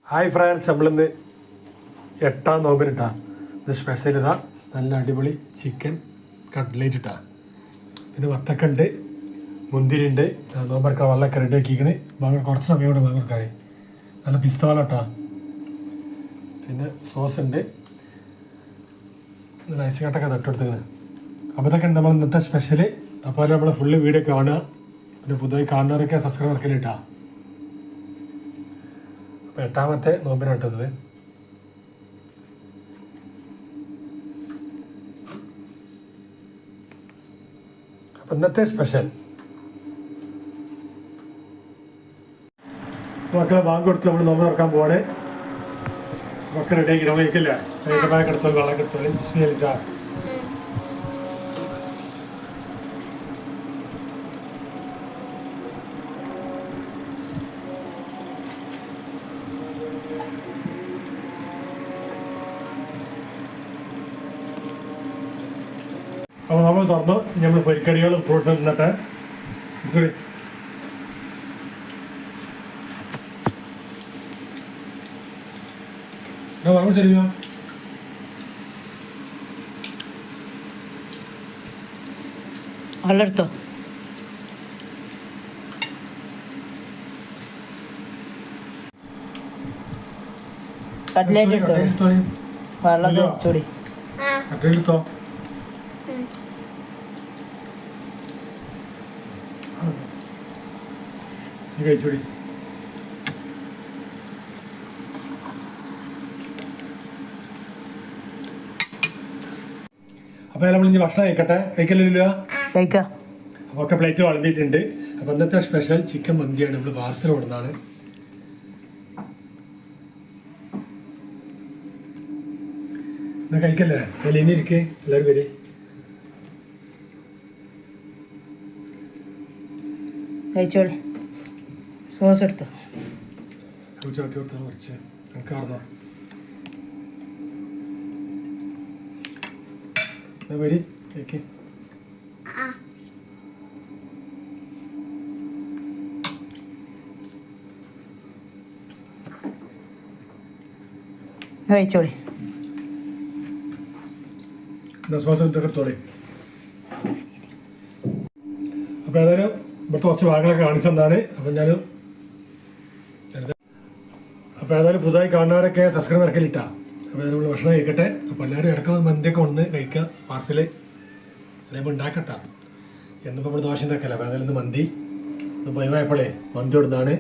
Hi friends, നമ്മളിന്ന് 8-ാം നോമ്പിനിട്ടാ. ഇത് special ഇതാ, നല്ല അടിപൊളി ചിക്കൻ കട്ട്ലേറ്റ് ഇട്ടാ. പിന്നെ വത്തക്കുണ്ട്, മുന്തിരി ഉണ്ട്. നോമ്പറക്കാൻ വെള്ളമൊക്കെ റെഡി ആക്കിക്കണ്. കുറച്ച് സമയം കൊണ്ട് കൊടുക്കാൻ നല്ല പിസ്തവാല ഇട്ടാ. പിന്നെ സോസ് ഉണ്ട്, നല്ല ഐസ് കട്ടൊക്കെ തട്ടെടുത്തുക്കണ്. അപ്പോൾ ഇതൊക്കെ ഉണ്ട് നമ്മൾ ഇന്നത്തെ സ്പെഷ്യൽ. അപ്പോൾ അതിൽ നമ്മൾ ഫുള്ള് വീഡിയോ കാണുക. പിന്നെ പുതുതായി കാണുന്നവരൊക്കെ സബ്സ്ക്രൈബ് വർക്കിലിട്ടാ. അപ്പോൾ 8-ാമത്തെ നോമ്പിനാട്ടത്. അപ്പം ഇന്നത്തെ സ്പെഷ്യൽ മക്കളെ ബാങ്ക് കൊടുത്ത് നമ്മൾ നോമ്പ് തുറക്കാൻ പോവാണ്. മക്കൾ റെഡിയാക്കി നമ്മൾ ഇരിക്കില്ല. അതിൻ്റെ ബാഗ് എടുത്തോളൂ, വെള്ളം എടുത്തോളൂ. ബിസ്മില്ലാ. അപ്പോൾ നമ്മൾ തുറന്നു. നമ്മൾ പൊരിക്കടികളും ഫ്രൂട്ട്സും തിന്നിട്ട് ഇതുകൂടി പറഞ്ഞു ശരിയോ. വെള്ളെടുത്തോ? കട്ട്ലേറ്റ് എടുത്തോ? വെള്ളം കുടിച്ചോടി. കട്ട്ലേറ്റ് എടുത്തോ? നീ കഴിച്ചോടി. അപ്പോൾ നമ്മൾ ഇനി ഭക്ഷണം കഴിക്കട്ടെ. കഴിക്കലില്ല, കഴിക്കാം. അപ്പോൾ ഒക്കെ പ്ലേറ്റ് വളർത്തിയിട്ടുണ്ട്. അപ്പോൾ ഇന്നത്തെ സ്പെഷ്യൽ ചിക്കൻ മന്തിയാണ്. നമ്മൾ പാർസൽ കൊടുക്കുന്നതാണ്. എന്നാൽ കഴിക്കല്ലേ? അതിൽ ഇനി ഇരിക്കേ എല്ലാവരും വരെ. കഴിച്ചോളി. സോസ് എടുത്തോ? ചോക്കി കൊടുത്താൽ കുറച്ച് എനിക്കാർന്നോ വരി കഴിക്കേ. കഴിച്ചോളി. എന്താ സോസ് എടുത്തൊക്കെ എടുത്തോളി. അപ്പോൾ ഏതായാലും ഇവിടുത്തെ കുറച്ച് ഭാഗങ്ങളൊക്കെ കാണിച്ചു തന്നാണ്. അപ്പോൾ ഏതായാലും പുതുതായി കാണുന്നവരൊക്കെ സബ്സ്ക്രൈബ് ഇറക്കലിട്ടാ. അപ്പോൾ നമ്മൾ ഭക്ഷണം കഴിക്കട്ടെ. അപ്പോൾ എല്ലാവരും ഇടയ്ക്ക് മന്തിയൊക്കെ വന്ന് കഴിക്കുക. പാർസൽ അതേപോലെ ഉണ്ടാക്കട്ടെ. എന്നിപ്പോൾ ഇവിടെ ദോശ ഉണ്ടാക്കല്ല. അപ്പോൾ ഏതായാലും ഇന്ന് മന്തി ഇന്ന് പോയപ്പോഴേ മന്തി കൊടുത്താണ്.